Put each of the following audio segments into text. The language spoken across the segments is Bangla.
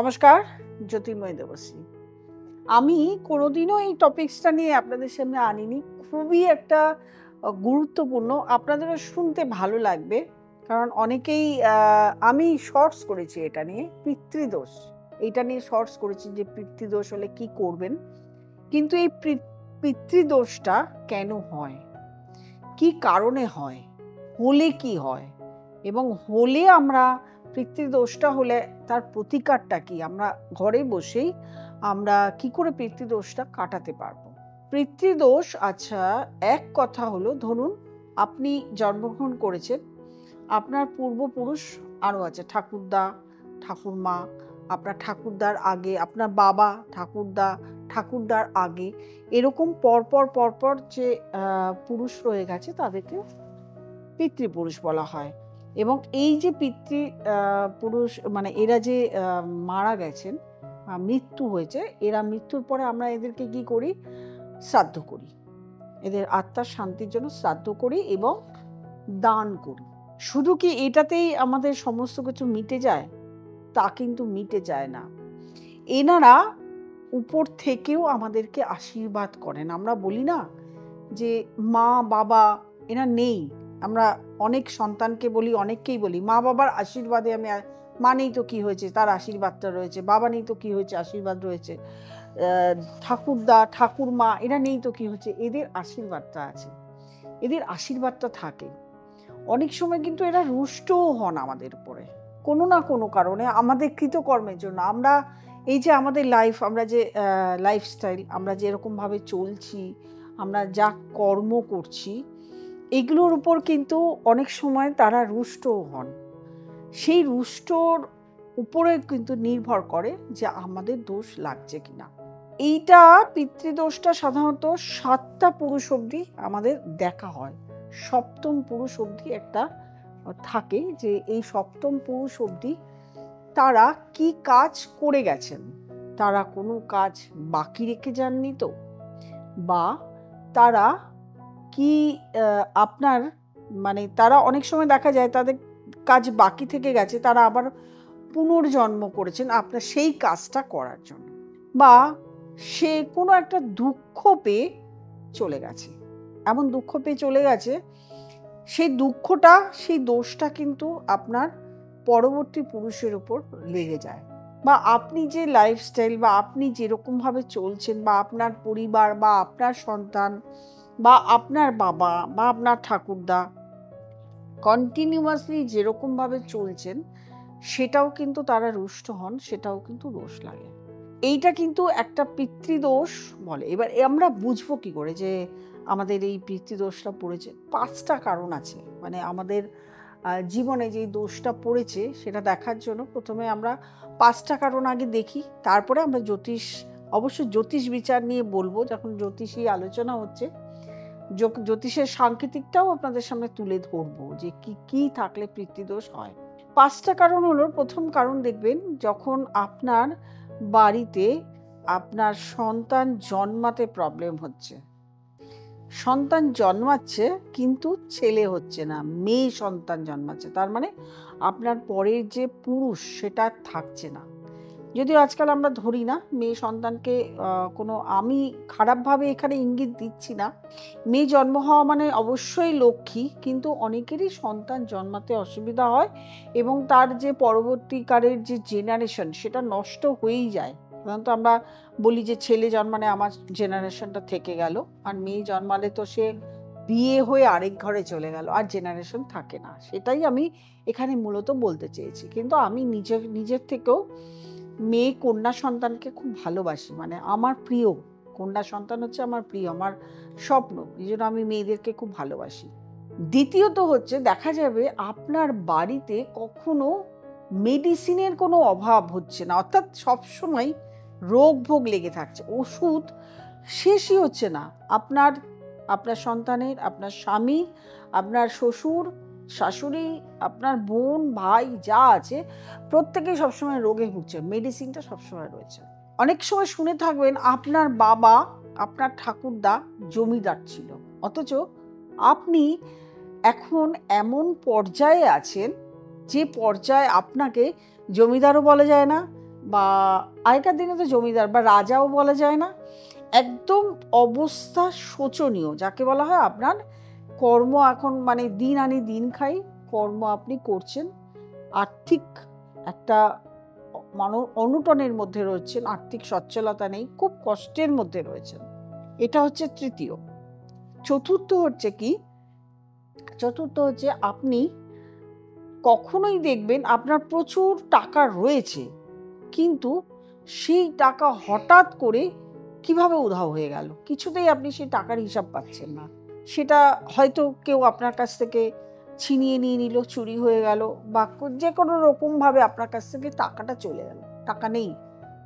নমস্কার, জ্যোতির্ময় দেবশ্রী। আমি কোনোদিনও এই টপিকসটা নিয়ে আপনাদের সামনে আনিনি। খুবই একটা গুরুত্বপূর্ণ, আপনাদেরও শুনতে ভালো লাগবে, কারণ অনেকেই আমি শর্টস করেছি এটা নিয়ে, পিতৃদোষ। এইটা নিয়ে শর্টস করেছি যে পিতৃদোষ হলে কি করবেন, কিন্তু এই পিতৃদোষটা কেন হয়, কি কারণে হয়, হলে কি হয়, এবং হলে আমরা পিতৃদোষটা হলে তার প্রতিকারটা কি, আমরা ঘরে বসেই আমরা কি করে পিতৃদোষটা কাটাতে পারবো। পিতৃদোষ, আচ্ছা, এক কথা হলো, ধরুন আপনি জন্মগ্রহণ করেছেন, আপনার পূর্বপুরুষ আরও আছে, ঠাকুরদা, ঠাকুরমা, আপনার ঠাকুরদার আগে আপনার বাবা, ঠাকুরদার আগে, এরকম পরপর যে পুরুষ রয়ে গেছে তাদেরকে পিতৃপুরুষ বলা হয়। এবং এই যে পুরুষ মানে এরা যে মারা গেছেন, মৃত্যু হয়েছে, এরা মৃত্যুর পরে আমরা এদেরকে কি করি, শ্রাদ্ধ করি, এদের আত্মার শান্তির জন্য শ্রাদ্ধ করি এবং দান করি। শুধু কি এটাতেই আমাদের সমস্ত কিছু মিটে যায়? তা কিন্তু মিটে যায় না। এনারা উপর থেকেও আমাদেরকে আশীর্বাদ করেন। আমরা বলি না যে মা বাবা এরা নেই, আমরা অনেক সন্তানকে বলি, অনেককেই বলি মা বাবার আশীর্বাদে আমি, মা নেই তো কি হয়েছে, তার আশীর্বাদটা রয়েছে, বাবা নেই তো কি হয়েছে, আশীর্বাদ রয়েছে, ঠাকুরদা ঠাকুরমা এরা নেই তো কি হয়েছে, এদের আশীর্বাদটা আছে, এদের আশীর্বাদটা থাকে। অনেক সময় কিন্তু এরা রুষ্টও হন আমাদের উপরে কোনো না কোনো কারণে, আমাদের কৃতকর্মের জন্য। আমরা এই যে আমাদের লাইফ, আমরা যে লাইফস্টাইল, আমরা যে এরকমভাবে চলছি, আমরা যা কর্ম করছি, এগুলোর উপর কিন্তু অনেক সময় তারা রুষ্টও হন। সেই রুষ্টর উপরে কিন্তু নির্ভর করে যে আমাদের দোষ লাগছে কিনা। এইটা পিতৃদোষটা সাধারণত 7টা পুরুষ অবধি আমাদের দেখা হয়। সপ্তম পুরুষ অবধি একটা থাকে, যে এই সপ্তম পুরুষ অবধি তারা কি কাজ করে গেছেন, তারা কোনো কাজ বাকি রেখে যাননি তো, বা তারা কি আপনার মানে তারা অনেক সময় দেখা যায় তাদের কাজ বাকি থেকে গেছে, তারা আবার পুনর্জন্ম করেছেন আপনার সেই কাজটা করার জন্য, বা সে কোনো একটা দুঃখ পেয়ে চলে গেছে, এমন দুঃখ পেয়ে চলে গেছে, সেই দুঃখটা, সেই দোষটা কিন্তু আপনার পরবর্তী পুরুষের উপর লেগে যায়। বা আপনি যে লাইফস্টাইল, বা আপনি যেরকমভাবে চলছেন, বা আপনার পরিবার, বা আপনার সন্তান, বা আপনার বাবা, বা আপনার ঠাকুরদা কন্টিনিউয়াসলি যেরকমভাবে চলছেন, সেটাও কিন্তু তারা রুষ্ট হন, সেটাও কিন্তু দোষ লাগে। এইটা কিন্তু একটা পিতৃদোষ বলে। এবার আমরা বুঝবো কি করে যে আমাদের এই পিতৃদোষটা পড়েছে? 5টা কারণ আছে, মানে আমাদের জীবনে যে দোষটা পড়েছে সেটা দেখার জন্য প্রথমে আমরা 5টা কারণ আগে দেখি, তারপরে আমরা অবশ্যই জ্যোতিষ বিচার নিয়ে বলবো, যখন জ্যোতিষী আলোচনা হচ্ছে, জ্যোতিষের সাংকেতিকটাও আপনাদের সামনে তুলে ধরবো যে কি থাকলে পিতৃদোষ হয়। 5টা কারণ হলো, প্রথম কারণ দেখবেন, যখন আপনার বাড়িতে আপনার সন্তান জন্মাতে প্রবলেম হচ্ছে, সন্তান জন্মাচ্ছে কিন্তু ছেলে হচ্ছে না, মেয়ে সন্তান জন্মাচ্ছে, তার মানে আপনার পরের যে পুরুষ সেটা থাকছে না। যদিও আজকাল আমরা ধরি না মেয়ে সন্তানকে কোনো, আমি খারাপভাবে এখানে ইঙ্গিত দিচ্ছি না, মেয়ে জন্ম হওয়া মানে অবশ্যই লক্ষ্মী, কিন্তু অনেকেরই সন্তান জন্মাতে অসুবিধা হয় এবং তার যে পরবর্তীকালের যে জেনারেশন সেটা নষ্ট হয়েই যায়। সাধারণত আমরা বলি যে ছেলে জন্মালে আমার জেনারেশনটা থেকে গেল, আর মেয়ে জন্মালে তো সে বিয়ে হয়ে আরেক ঘরে চলে গেল, আর জেনারেশন থাকে না। সেটাই আমি এখানে মূলত বলতে চেয়েছি। কিন্তু আমি নিজের থেকেও মেয়ে কন্যা সন্তানকে খুব ভালোবাসি, মানে আমার প্রিয় কন্যা সন্তান হচ্ছে আমার প্রিয়, আমার স্বপ্ন, এই জন্য আমি মেয়েদেরকে খুব ভালোবাসি। দ্বিতীয়ত হচ্ছে, দেখা যাবে আপনার বাড়িতে কখনো মেডিসিনের কোনো অভাব হচ্ছে না, অর্থাৎ সবসময় রোগ ভোগ লেগে থাকছে, ওষুধ শেষই হচ্ছে না। আপনার সন্তানের, আপনার স্বামী, আপনার শ্বশুর শাশুড়ি, আপনার বোন ভাই যা আছে, প্রত্যেকেই সবসময় রোগে ভুগছে, মেডিসিনটা সবসময় রয়েছে। অনেক সময় শুনে থাকবেন আপনার বাবা, আপনার ঠাকুরদা জমিদার ছিল, অথচ আপনি এখন এমন পর্যায়ে আছেন যে পর্যায়ে আপনাকে জমিদারও বলা যায় না, বা আগেকার দিনে তো জমিদার বা রাজাও বলা যায় না, একদম অবস্থা শোচনীয়, যাকে বলা হয় আপনার কর্ম এখন মানে দিন আনি দিন খাই, কর্ম আপনি করছেন, আর্থিক একটা অনটনের মধ্যে রয়েছেন, আর্থিক সচ্ছলতা নেই, খুব কষ্টের মধ্যে রয়েছেন। এটা হচ্ছে তৃতীয়। চতুর্থ হচ্ছে কি, চতুর্থ হচ্ছে আপনি কখনোই দেখবেন আপনার প্রচুর টাকা রয়েছে, কিন্তু সেই টাকা হঠাৎ করে কিভাবে উধাও হয়ে গেল, কিছুতেই আপনি সেই টাকার হিসাব পাচ্ছেন না। সেটা হয়তো কেউ আপনার কাছ থেকে ছিনিয়ে নিয়ে নিল, চুরি হয়ে গেল, বা যে কোনো রকমভাবে আপনার কাছ থেকে টাকাটা চলে গেল, টাকা নেই,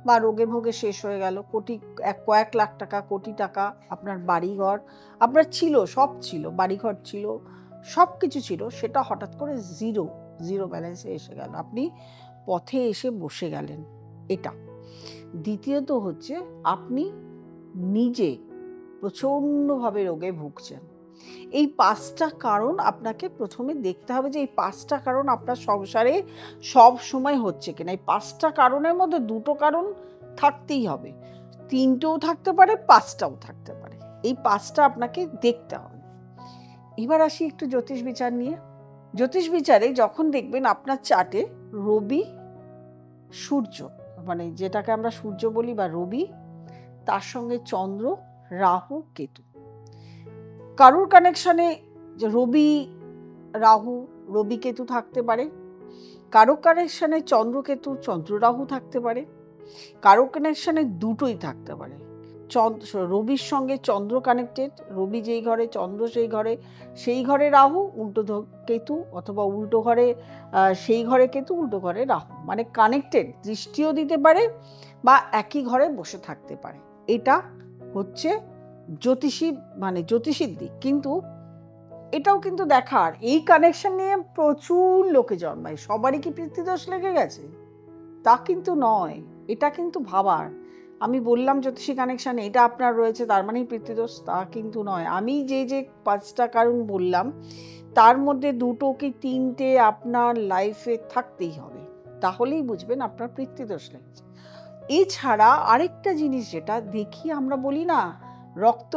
বা রোগে ভোগে শেষ হয়ে গেল, কয়েক লাখ টাকা, কোটি টাকা, আপনার বাড়িঘর আপনার ছিল, সব ছিল, বাড়িঘর ছিল, সব কিছু ছিল, সেটা হঠাৎ করে জিরো ব্যালেন্সে এসে গেল, আপনি পথে এসে বসে গেলেন। এটা। দ্বিতীয়ত হচ্ছে আপনি নিজে প্রচণ্ডভাবে রোগে ভুগছেন। এই 5টা কারণ আপনাকে প্রথমে দেখতে হবে যে এই 5টা কারণ আপনার সংসারে সব সময় হচ্ছে কিনা। এই 5টা কারণের মধ্যে 2টো কারণ থাকতেই হবে, 3টেও থাকতে পারে, 5টাও থাকতে পারে, এই 5টা আপনাকে দেখতে হবে। এবার আসি একটু জ্যোতিষ বিচার নিয়ে। জ্যোতিষ বিচারে যখন দেখবেন আপনার চার্টে রবি, সূর্য, মানে যেটাকে আমরা সূর্য বলি বা রবি, তার সঙ্গে চন্দ্র, রাহু, কেতু, কারুর কানেকশানে রবি রাহু, রবি কেতু থাকতে পারে, কারো কানেকশানে চন্দ্রকেতু, চন্দ্র রাহু থাকতে পারে, কারো কানেকশানে দুটোই থাকতে পারে। রবির সঙ্গে চন্দ্র কানেক্টেড, রবি যেই ঘরে চন্দ্র সেই ঘরে রাহু, উল্টো কেতু, অথবা উল্টো ঘরে সেই ঘরে কেতু, উল্টো ঘরে রাহু, মানে কানেক্টেড, দৃষ্টিও দিতে পারে বা একই ঘরে বসে থাকতে পারে। এটা হচ্ছে জ্যোতিষীর দিক। কিন্তু এটাও কিন্তু দেখার, এই কানেকশন নিয়ে প্রচুর লোকে জন্মায়, সবারই কি পিতৃদোষ লেগে গেছে তা কিন্তু নয়, এটা কিন্তু ভাবার। আমি বললাম জ্যোতিষী কানেকশন এটা আপনার রয়েছে তার মানেই পিতৃদোষ, তা কিন্তু নয়। আমি যে 5টা কারণ বললাম তার মধ্যে 2টো কি 3টে আপনার লাইফে থাকতেই হবে, তাহলেই বুঝবেন আপনার পিতৃদোষ লেগেছে। এছাড়া আরেকটা জিনিস যেটা দেখি, আমরা বলি না রক্ত,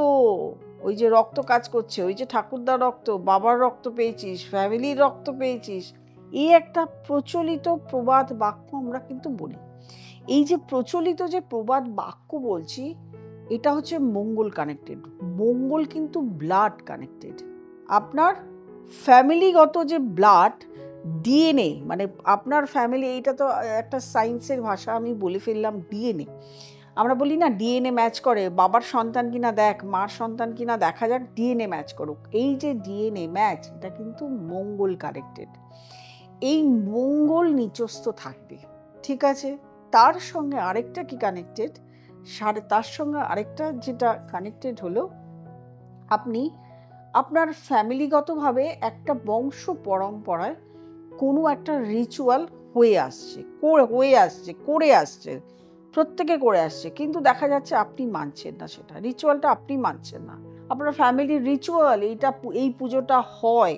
ওই যে রক্ত কাজ করছে, ওই যে ঠাকুরদার রক্ত, বাবার রক্ত পেয়েছিস, ফ্যামিলির রক্ত পেয়েছিস, এই একটা প্রচলিত প্রবাদ বাক্য আমরা কিন্তু বলি। এই যে প্রচলিত যে প্রবাদ বাক্য বলছি, এটা হচ্ছে মঙ্গল কানেক্টেড। মঙ্গল কিন্তু ব্লাড কানেক্টেড। আপনার ফ্যামিলিগত যে ব্লাড, ডিএনএ, মানে আপনার ফ্যামিলি, এইটা তো একটা সায়েন্সের ভাষা, আমি বলে ফেললাম ডিএনএ। আমরা বলি না ডিএনএ ম্যাচ করে, বাবার সন্তান কিনা দেখ, মার সন্তান কিনা দেখা যাক, ডিএনএ ম্যাচ করুক। এই যে ডিএনএ ম্যাচ, এটা কিন্তু মঙ্গল কানেক্টেড। এই মঙ্গল নিচস্থ থাকবে, ঠিক আছে। তার সঙ্গে আরেকটা কি কানেক্টেড, তার সঙ্গে আরেকটা যেটা কানেক্টেড হলো, আপনি আপনার ফ্যামিলিগতভাবে একটা বংশ পরম্পরায় কোনো একটা রিচুয়াল করে আসছে, প্রত্যেকে করে আসছে, কিন্তু দেখা যাচ্ছে আপনি মানছেন না, সেটা রিচুয়ালটা আপনি মানছেন না। আপনার ফ্যামিলির রিচুয়াল, এই পুজোটা হয়,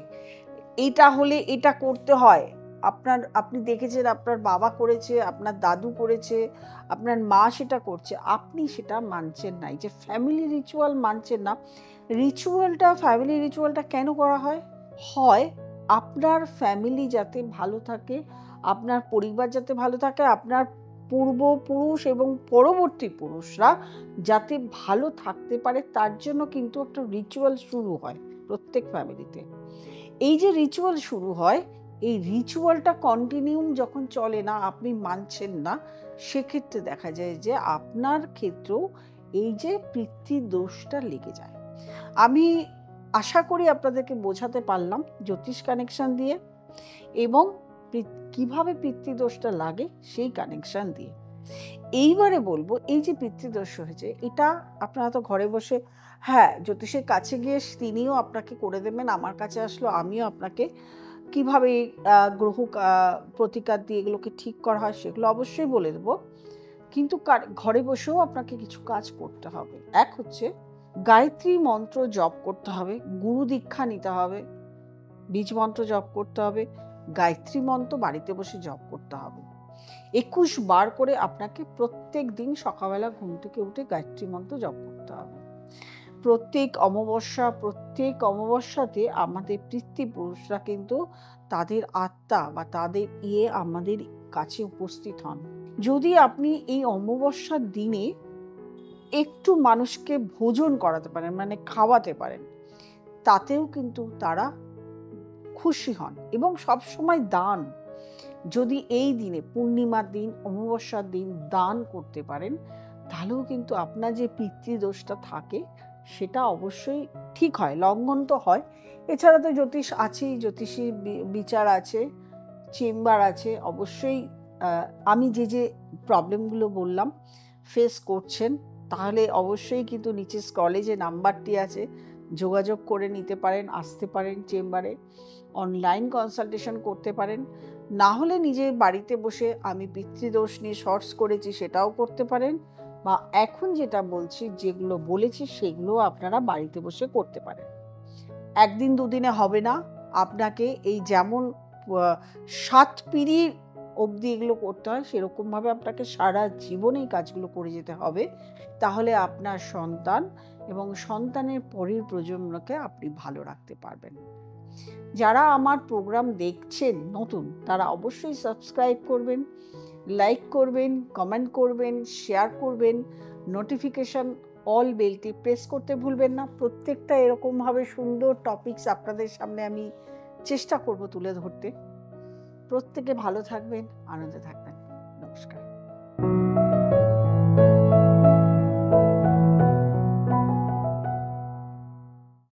এইটা হলে এটা করতে হয়, আপনি দেখেছেন আপনার বাবা করেছে, আপনার দাদু করেছে, আপনার মা সেটা করছে, আপনি সেটা মানছেন না। এই যে ফ্যামিলি রিচুয়াল মানছেন না, ফ্যামিলি রিচুয়ালটা কেন করা হয়? আপনার ফ্যামিলি যাতে ভালো থাকে, আপনার পরিবার যাতে ভালো থাকে, আপনার পূর্বপুরুষ এবং পরবর্তী পুরুষরা যাতে ভালো থাকতে পারে, তার জন্য কিন্তু একটা রিচুয়াল শুরু হয় প্রত্যেক ফ্যামিলিতে। এই যে রিচুয়াল শুরু হয়, এই রিচুয়ালটা কন্টিনিউ যখন চলে না, আপনি মানছেন না, সেক্ষেত্রে দেখা যায় যে আপনার ক্ষেত্রেও এই যে পিতৃদোষটা লেগে যায়। আমি আশা করি আপনাদেরকে বোঝাতে পারলাম জ্যোতিষ কানেকশন দিয়ে, এবং কিভাবে পিতৃদোষটা লাগে সেই কানেকশন দিয়ে। এইবারে বলবো, এই যে পিতৃদোষ হয়েছে, এটা আপনারা তো ঘরে বসে, হ্যাঁ, জ্যোতিষের কাছে গিয়ে তিনিও আপনাকে করে দেবেন, আমার কাছে আসলো আমিও আপনাকে কিভাবে গ্রহ প্রতিকার দিয়ে এগুলোকে ঠিক করা হয় সেগুলো অবশ্যই বলে দেবো। কিন্তু ঘরে বসেও আপনাকে কিছু কাজ করতে হবে। এক হচ্ছে গায়ত্রী মন্ত্র জপ করতে হবে, গুরু দীক্ষা নিতে হবে, বীজ মন্ত্র জপ করতে হবে, গায়ত্রী মন্ত্র বাড়িতে বসে জপ করতে হবে। 21 বার করে আপনাকে প্রত্যেক দিন সকালবেলা ঘুম থেকে উঠে গায়ত্রী মন্ত্র জপ করতে হবে। প্রত্যেক অমাবস্যাতে আমাদের পিতৃপুরুষরা কিন্তু তাদের আত্মা বা তাদের আমাদের কাছে উপস্থিত হন। যদি আপনি এই অমাবস্যার দিনে একটু মানুষকে ভোজন করাতে পারেন, মানে খাওয়াতে পারেন, তাতেও কিন্তু তারা খুশি হন। এবং সবসময় দান, যদি এই দিনে পূর্ণিমার দিন, অমাবস্যার দিন দান করতে পারেন, তাহলেও কিন্তু আপনার যে পিতৃদোষটা থাকে সেটা অবশ্যই ঠিক হয়, লঙ্ঘন তো হয়। এছাড়া তো জ্যোতিষ আছেই, জ্যোতিষী বিচার আছে, চেম্বার আছে। অবশ্যই আমি যে প্রবলেমগুলো বললাম ফেস করছেন, তাহলে অবশ্যই কিন্তু নিচে স্ক্রলে যে নাম্বারটি আছে যোগাযোগ করে নিতে পারেন, আসতে পারেন চেম্বারে, অনলাইন কনসালটেশন করতে পারেন। না হলে নিজের বাড়িতে বসে আমি পিতৃদোষ নিয়ে শর্টস করেছি সেটাও করতে পারেন, বা এখন যেটা বলছি, যেগুলো বলেছি সেগুলো আপনারা বাড়িতে বসে করতে পারেন। একদিন দুদিনে হবে না, আপনাকে এই যেমন 7 পিঁড়ি অবধি এগুলো করতে হয়, সেরকমভাবে আপনাকে সারা জীবন এই কাজগুলো করে যেতে হবে। তাহলে আপনার সন্তান এবং সন্তানের পরের প্রজন্মকে আপনি ভালো রাখতে পারবেন। যারা আমার প্রোগ্রাম দেখছেন নতুন, তারা অবশ্যই সাবস্ক্রাইব করবেন, লাইক করবেন, কমেন্ট করবেন, শেয়ার করবেন, নোটিফিকেশন অল বেলটি প্রেস করতে ভুলবেন না। প্রত্যেকটা এরকমভাবে সুন্দর টপিকস আপনাদের সামনে আমি চেষ্টা করব তুলে ধরতে। প্রত্যেকে ভালো থাকবেন, আনন্দে থাকবেন। নমস্কার।